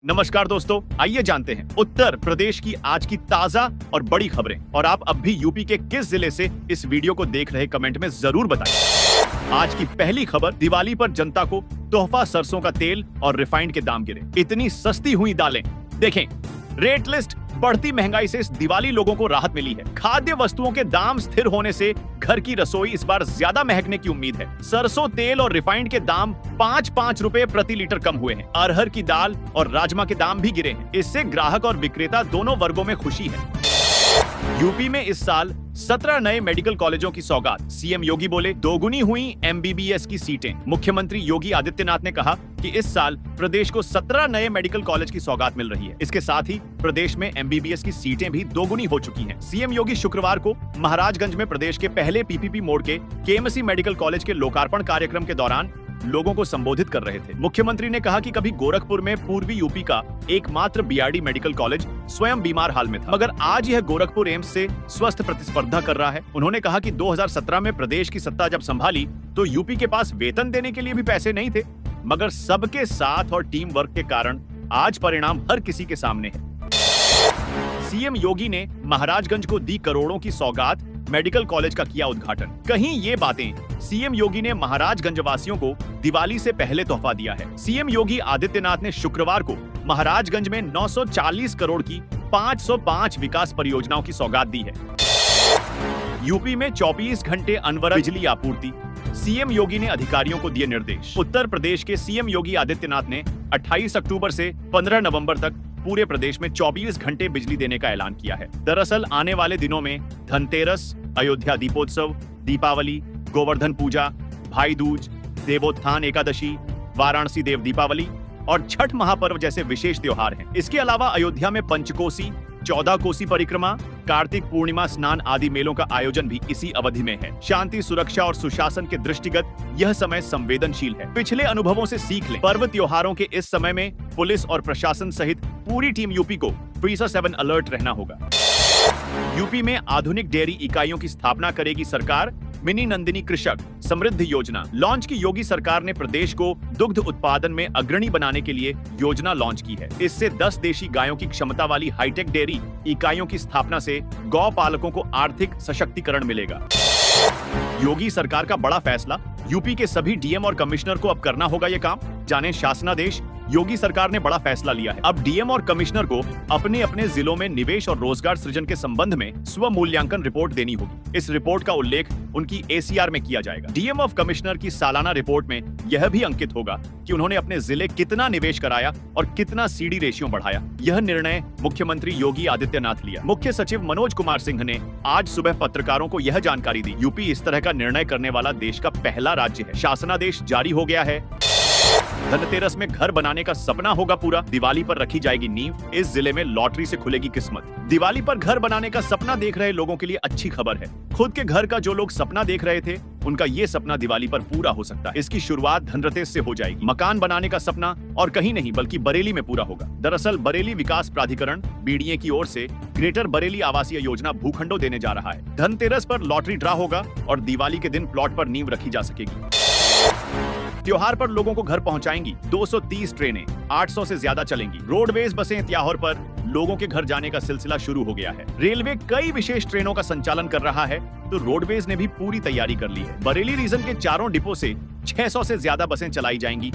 नमस्कार दोस्तों, आइए जानते हैं उत्तर प्रदेश की आज की ताजा और बड़ी खबरें। और आप अब भी यूपी के किस जिले से इस वीडियो को देख रहे कमेंट में जरूर बताएं। आज की पहली खबर, दिवाली पर जनता को तोहफा सरसों का तेल और रिफाइंड के दाम गिरे। इतनी सस्ती हुई दालें। देखें रेट लिस्ट। बढ़ती महंगाई से इस दिवाली लोगों को राहत मिली है। खाद्य वस्तुओं के दाम स्थिर होने से घर की रसोई इस बार ज्यादा महकने की उम्मीद है। सरसों तेल और रिफाइंड के दाम 5-5 रुपए प्रति लीटर कम हुए हैं। अरहर की दाल और राजमा के दाम भी गिरे हैं। इससे ग्राहक और विक्रेता दोनों वर्गों में खुशी है। यूपी में इस साल 17 नए मेडिकल कॉलेजों की सौगात। सीएम योगी बोले, दोगुनी हुई एमबीबीएस की सीटें। मुख्यमंत्री योगी आदित्यनाथ ने कहा कि इस साल प्रदेश को 17 नए मेडिकल कॉलेज की सौगात मिल रही है। इसके साथ ही प्रदेश में एमबीबीएस की सीटें भी दोगुनी हो चुकी हैं। सीएम योगी शुक्रवार को महाराजगंज में प्रदेश के पहले पीपीपी मोड के केएमसी मेडिकल कॉलेज के लोकार्पण कार्यक्रम के दौरान लोगों को संबोधित कर रहे थे। मुख्यमंत्री ने कहा कि कभी गोरखपुर में पूर्वी यूपी का एकमात्र बीआरडी मेडिकल कॉलेज स्वयं बीमार हाल में था, मगर आज यह गोरखपुर एम्स से स्वस्थ प्रतिस्पर्धा कर रहा है। उन्होंने कहा कि 2017 में प्रदेश की सत्ता जब संभाली तो यूपी के पास वेतन देने के लिए भी पैसे नहीं थे, मगर सबके साथ और टीम वर्क के कारण आज परिणाम हर किसी के सामने है। सीएम योगी ने महाराजगंज को दी करोड़ों की सौगात, मेडिकल कॉलेज का किया उद्घाटन। कहीं ये बातें सीएम योगी ने महाराजगंज वासियों को दिवाली से पहले तोहफा दिया है। सीएम योगी आदित्यनाथ ने शुक्रवार को महाराजगंज में 940 करोड़ की 505 विकास परियोजनाओं की सौगात दी है। यूपी में 24 घंटे अनवरत बिजली आपूर्ति। सीएम योगी ने अधिकारियों को दिए निर्देश। उत्तर प्रदेश के सीएम योगी आदित्यनाथ ने 28 अक्टूबर से 15 नवंबर तक पूरे प्रदेश में 24 घंटे बिजली देने का ऐलान किया है। दरअसल आने वाले दिनों में धनतेरस, अयोध्या दीपोत्सव, दीपावली, गोवर्धन पूजा, भाई दूज, देवोत्थान एकादशी, वाराणसी देव दीपावली और छठ महापर्व जैसे विशेष त्योहार हैं। इसके अलावा अयोध्या में पंचकोसी, 14 कोसी परिक्रमा, कार्तिक पूर्णिमा स्नान आदि मेलों का आयोजन भी इसी अवधि में है। शांति, सुरक्षा और सुशासन के दृष्टिगत यह समय संवेदनशील है। पिछले अनुभवों से सीख लें। पर्व त्योहारों के इस समय में पुलिस और प्रशासन सहित पूरी टीम यूपी को 24/7 अलर्ट रहना होगा। यूपी में आधुनिक डेयरी इकाइयों की स्थापना करेगी सरकार। मिनी नंदिनी कृषक समृद्धि योजना लॉन्च की योगी सरकार ने प्रदेश को दुग्ध उत्पादन में अग्रणी बनाने के लिए योजना लॉन्च की है। इससे 10 देशी गायों की क्षमता वाली हाईटेक डेयरी इकाइयों की स्थापना से गौ पालकों को आर्थिक सशक्तिकरण मिलेगा। योगी सरकार का बड़ा फैसला, यूपी के सभी डीएम और कमिश्नर को अब करना होगा ये काम। जानें शासनादेश। योगी सरकार ने बड़ा फैसला लिया है। अब डीएम और कमिश्नर को अपने अपने जिलों में निवेश और रोजगार सृजन के संबंध में स्व मूल्यांकन रिपोर्ट देनी होगी। इस रिपोर्ट का उल्लेख उनकी एसीआर में किया जाएगा। डीएम और कमिश्नर की सालाना रिपोर्ट में यह भी अंकित होगा कि उन्होंने अपने जिले कितना निवेश कराया और कितना सीडी रेशियो बढ़ाया। यह निर्णय मुख्यमंत्री योगी आदित्यनाथ लिया। मुख्य सचिव मनोज कुमार सिंह ने आज सुबह पत्रकारों को यह जानकारी दी। यूपी इस तरह का निर्णय करने वाला देश का पहला राज्य है। शासनादेश जारी हो गया है। धनतेरस में घर बनाने का सपना होगा पूरा। दिवाली पर रखी जाएगी नींव। इस जिले में लॉटरी से खुलेगी किस्मत। दिवाली पर घर बनाने का सपना देख रहे लोगों के लिए अच्छी खबर है। खुद के घर का जो लोग सपना देख रहे थे, उनका ये सपना दिवाली पर पूरा हो सकता है। इसकी शुरुआत धनतेरस से हो जाएगी। मकान बनाने का सपना और कहीं नहीं बल्कि बरेली में पूरा होगा। दरअसल बरेली विकास प्राधिकरण बीडीए की ओर से ग्रेटर बरेली आवासीय योजना भूखंडों देने जा रहा है। धनतेरस पर लॉटरी ड्रा होगा और दिवाली के दिन प्लॉट पर नींव रखी जा सकेगी। त्योहार पर लोगों को घर पहुंचाएंगी 230 ट्रेनें। 800 से ज्यादा चलेंगी। रोडवेज बसें त्योहार पर लोगों के घर जाने का सिलसिला शुरू हो गया है। रेलवे कई विशेष ट्रेनों का संचालन कर रहा है, तो रोडवेज ने भी पूरी तैयारी कर ली है। बरेली रीजन के चारों डिपो से 600 से ज्यादा बसें चलाई जाएंगी।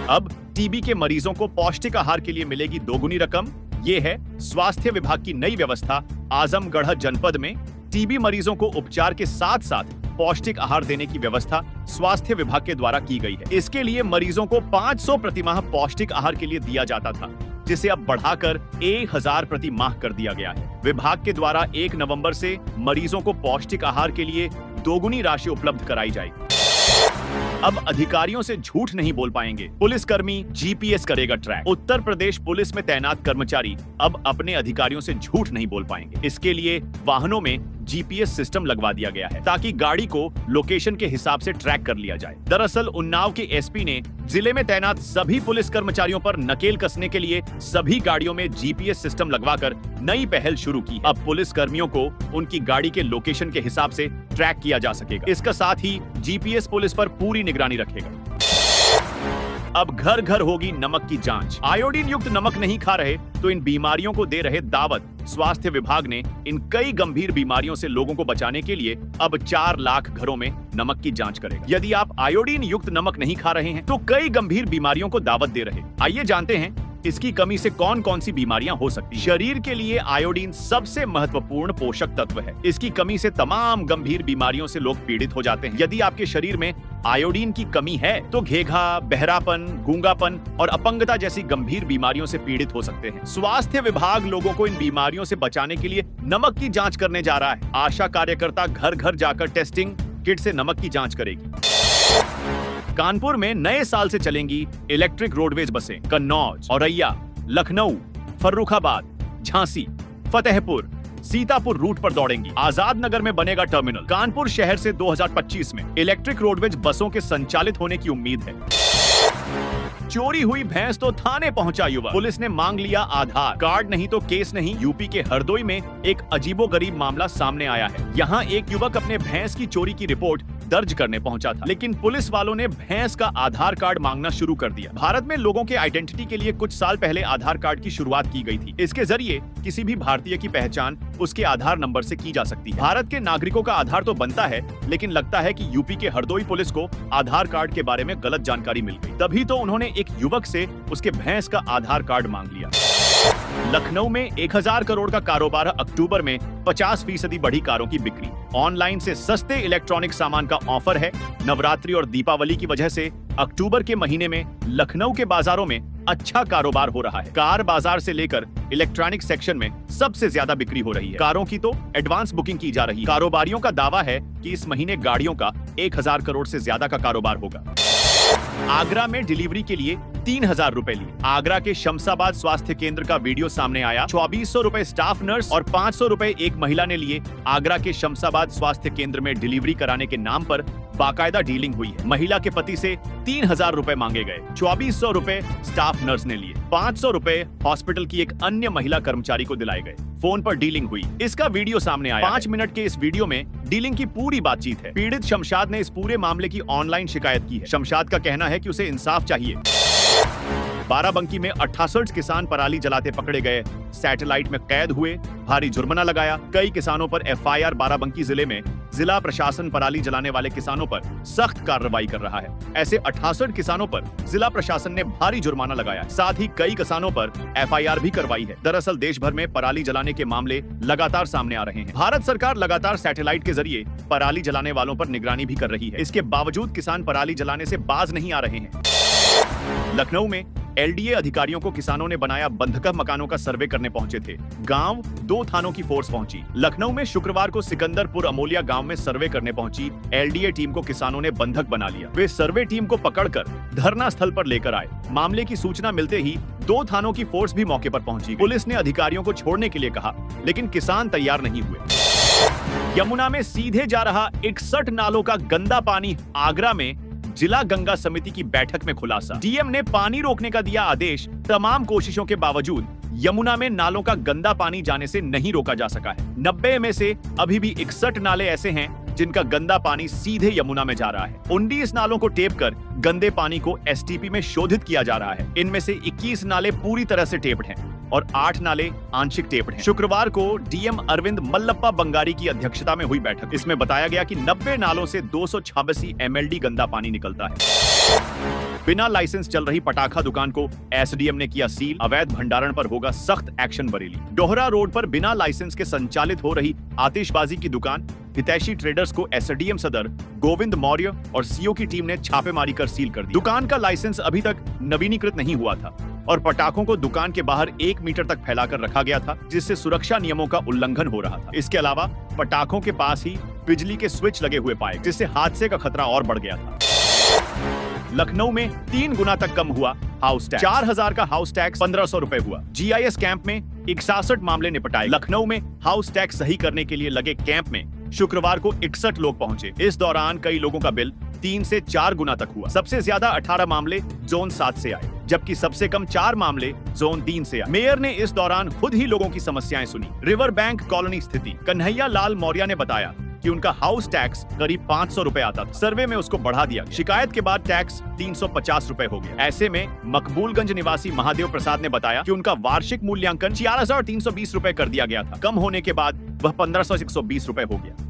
अब टीबी के मरीजों को पौष्टिक आहार के लिए मिलेगी दोगुनी रकम। ये है स्वास्थ्य विभाग की नई व्यवस्था। आजमगढ़ जनपद में टीबी मरीजों को उपचार के साथ साथ पौष्टिक आहार देने की व्यवस्था स्वास्थ्य विभाग के द्वारा की गई है। इसके लिए मरीजों को 500 प्रति माह पौष्टिक आहार के लिए दिया जाता था, जिसे अब बढ़ाकर 1000 प्रति माह कर दिया गया है। विभाग के द्वारा 1 नवंबर से मरीजों को पौष्टिक आहार के लिए दोगुनी राशि उपलब्ध कराई जाएगी। अब अधिकारियों से झूठ नहीं बोल पाएंगे। पुलिसकर्मी जीपीएस करेगा ट्रैक। उत्तर प्रदेश पुलिस में तैनात कर्मचारी अब अपने अधिकारियों से झूठ नहीं बोल पाएंगे। इसके लिए वाहनों में जीपीएस सिस्टम लगवा दिया गया है ताकि गाड़ी को लोकेशन के हिसाब से ट्रैक कर लिया जाए। दरअसल उन्नाव के एसपी ने जिले में तैनात सभी पुलिस कर्मचारियों पर नकेल कसने के लिए सभी गाड़ियों में जीपीएस सिस्टम लगवाकर नई पहल शुरू की। अब पुलिस कर्मियों को उनकी गाड़ी के लोकेशन के हिसाब से ट्रैक किया जा सकेगा। इसका साथ ही जीपीएस पुलिस पर पूरी निगरानी रखेगा। अब घर घर होगी नमक की जांच। आयोडीन युक्त नमक नहीं खा रहे तो इन बीमारियों को दे रहे दावत। स्वास्थ्य विभाग ने इन कई गंभीर बीमारियों से लोगों को बचाने के लिए अब 4 लाख घरों में नमक की जांच करेगा। यदि आप आयोडीन युक्त नमक नहीं खा रहे हैं तो कई गंभीर बीमारियों को दावत दे रहे। आइए जानते हैं इसकी कमी से कौन कौन सी बीमारियां हो सकती हैं। शरीर के लिए आयोडीन सबसे महत्वपूर्ण पोषक तत्व है। इसकी कमी से तमाम गंभीर बीमारियों से लोग पीड़ित हो जाते हैं। यदि आपके शरीर में आयोडीन की कमी है तो घेघा, बहरापन, गूंगापन और अपंगता जैसी गंभीर बीमारियों से पीड़ित हो सकते हैं। स्वास्थ्य विभाग लोगों को इन बीमारियों से बचाने के लिए नमक की जांच करने जा रहा है। आशा कार्यकर्ता घर घर जाकर टेस्टिंग किट से नमक की जांच करेगी। कानपुर में नए साल से चलेंगी इलेक्ट्रिक रोडवेज बसें। कन्नौज, औरैया, लखनऊ, फर्रुखाबाद, झांसी, फतेहपुर, सीतापुर रूट पर दौड़ेंगी। आजाद नगर में बनेगा टर्मिनल। कानपुर शहर से 2025 में इलेक्ट्रिक रोडवेज बसों के संचालित होने की उम्मीद है। चोरी हुई भैंस तो थाने पहुंचा युवक। पुलिस ने मांग लिया आधार कार्ड, नहीं तो केस नहीं। यूपी के हरदोई में एक अजीबोगरीब मामला सामने आया है। यहाँ एक युवक अपने भैंस की चोरी की रिपोर्ट दर्ज करने पहुंचा था, लेकिन पुलिस वालों ने भैंस का आधार कार्ड मांगना शुरू कर दिया। भारत में लोगों के आइडेंटिटी के लिए कुछ साल पहले आधार कार्ड की शुरुआत की गई थी। इसके जरिए किसी भी भारतीय की पहचान उसके आधार नंबर से की जा सकती है। भारत के नागरिकों का आधार तो बनता है, लेकिन लगता है कि यूपी के हरदोई पुलिस को आधार कार्ड के बारे में गलत जानकारी मिल गई। तभी तो उन्होंने एक युवक से उसके भैंस का आधार कार्ड मांग लिया। लखनऊ में 1000 करोड़ का कारोबार। अक्टूबर में 50% बढ़ी कारों की बिक्री। ऑनलाइन से सस्ते इलेक्ट्रॉनिक सामान का ऑफर है। नवरात्रि और दीपावली की वजह से अक्टूबर के महीने में लखनऊ के बाजारों में अच्छा कारोबार हो रहा है। कार बाजार से लेकर इलेक्ट्रॉनिक सेक्शन में सबसे ज्यादा बिक्री हो रही है। कारों की तो एडवांस बुकिंग की जा रही है। कारोबारियों का दावा है कि इस महीने गाड़ियों का 1000 करोड़ से ज्यादा का कारोबार होगा। आगरा में डिलीवरी के लिए 3000 रुपए लिए। आगरा के शमशाबाद स्वास्थ्य केंद्र का वीडियो सामने आया। 2400 रुपए स्टाफ नर्स और 500 रुपए एक महिला ने लिए। आगरा के शमशाबाद स्वास्थ्य केंद्र में डिलीवरी कराने के नाम पर बाकायदा डीलिंग हुई है। महिला के पति से 3000 रुपए मांगे गए। 2400 रुपए स्टाफ नर्स ने लिए। 500 रुपए हॉस्पिटल की एक अन्य महिला कर्मचारी को दिलाए गए। फोन पर डीलिंग हुई। इसका वीडियो सामने आया। 5 मिनट के इस वीडियो में डीलिंग की पूरी बातचीत है। पीड़ित शमशाद ने इस पूरे मामले की ऑनलाइन शिकायत की है। शमशाद का कहना है कि उसे इंसाफ चाहिए। बाराबंकी में 68 किसान पराली जलाते पकड़े गए। सैटेलाइट में कैद हुए, भारी जुर्माना लगाया। कई किसानों पर एफआईआर। बाराबंकी जिले में जिला प्रशासन पराली जलाने वाले किसानों पर सख्त कार्रवाई कर रहा है। ऐसे 68 किसानों पर जिला प्रशासन ने भारी जुर्माना लगाया। साथ ही कई किसानों पर एफआईआर भी करवाई है। दरअसल देश भर में पराली जलाने के मामले लगातार सामने आ रहे हैं। भारत सरकार लगातार सैटेलाइट के जरिए पराली जलाने वालों पर निगरानी भी कर रही है। इसके बावजूद किसान पराली जलाने से बाज नहीं आ रहे हैं। लखनऊ में एलडीए अधिकारियों को किसानों ने बनाया बंधक मकानों का सर्वे करने पहुंचे थे। गांव 2 थानों की फोर्स पहुंची। लखनऊ में शुक्रवार को सिकंदरपुर अमोलिया गांव में सर्वे करने पहुंची एलडीए टीम को किसानों ने बंधक बना लिया। वे सर्वे टीम को पकड़कर धरना स्थल पर लेकर आए। मामले की सूचना मिलते ही 2 थानों की फोर्स भी मौके पर पहुंची। पुलिस ने अधिकारियों को छोड़ने के लिए कहा, लेकिन किसान तैयार नहीं हुए। यमुना में सीधे जा रहा 61 नालों का गंदा पानी। आगरा में जिला गंगा समिति की बैठक में खुलासा। डीएम ने पानी रोकने का दिया आदेश। तमाम कोशिशों के बावजूद यमुना में नालों का गंदा पानी जाने से नहीं रोका जा सका है। 90 में से अभी भी 61 नाले ऐसे हैं जिनका गंदा पानी सीधे यमुना में जा रहा है। 19 नालों को टेप कर गंदे पानी को एसटीपी में शोधित किया जा रहा है। इनमें से 21 नाले पूरी तरह से टेप्ड हैं और 8 नाले आंशिक टेप्ड हैं। शुक्रवार को डीएम अरविंद मल्लप्पा बंगारी की अध्यक्षता में हुई बैठक। इसमें बताया गया कि 90 नालों से 286 एमएलडी गंदा पानी निकलता है। बिना लाइसेंस चल रही पटाखा दुकान को एसडीएम ने किया सील। अवैध भंडारण पर होगा सख्त एक्शन। बरेली डोहरा रोड पर बिना लाइसेंस के संचालित हो रही आतिशबाजी की दुकान हितैषी ट्रेडर्स को एसडीएम सदर गोविंद मौर्य और सीओ की टीम ने छापेमारी कर सील कर दी। दुकान का लाइसेंस अभी तक नवीनीकृत नहीं हुआ था और पटाखों को दुकान के बाहर 1 मीटर तक फैलाकर रखा गया था, जिससे सुरक्षा नियमों का उल्लंघन हो रहा था। इसके अलावा पटाखों के पास ही बिजली के स्विच लगे हुए पाए, जिससे हादसे का खतरा और बढ़ गया था। लखनऊ में 3 गुना तक कम हुआ हाउस टैक्स। 4000 का हाउस टैक्स 1500 रुपए हुआ। जीआईएस कैंप में 61 मामले निपटाए। लखनऊ में हाउस टैक्स सही करने के लिए लगे कैंप में शुक्रवार को 61 लोग पहुंचे। इस दौरान कई लोगों का बिल 3 से 4 गुना तक हुआ। सबसे ज्यादा 18 मामले जोन 7 से आए, जबकि सबसे कम 4 मामले जोन 3 से आए। मेयर ने इस दौरान खुद ही लोगों की समस्याएं सुनी। रिवर बैंक कॉलोनी स्थिति कन्हैया लाल मौर्य ने बताया, कि उनका हाउस टैक्स करीब 500 रुपए आता था। सर्वे में उसको बढ़ा दिया गया। शिकायत के बाद टैक्स 350 रुपए हो गया। ऐसे में मकबूलगंज निवासी महादेव प्रसाद ने बताया कि उनका वार्षिक मूल्यांकन 4320 रुपए कर दिया गया था। कम होने के बाद वह 1500 से 120 रुपए हो गया।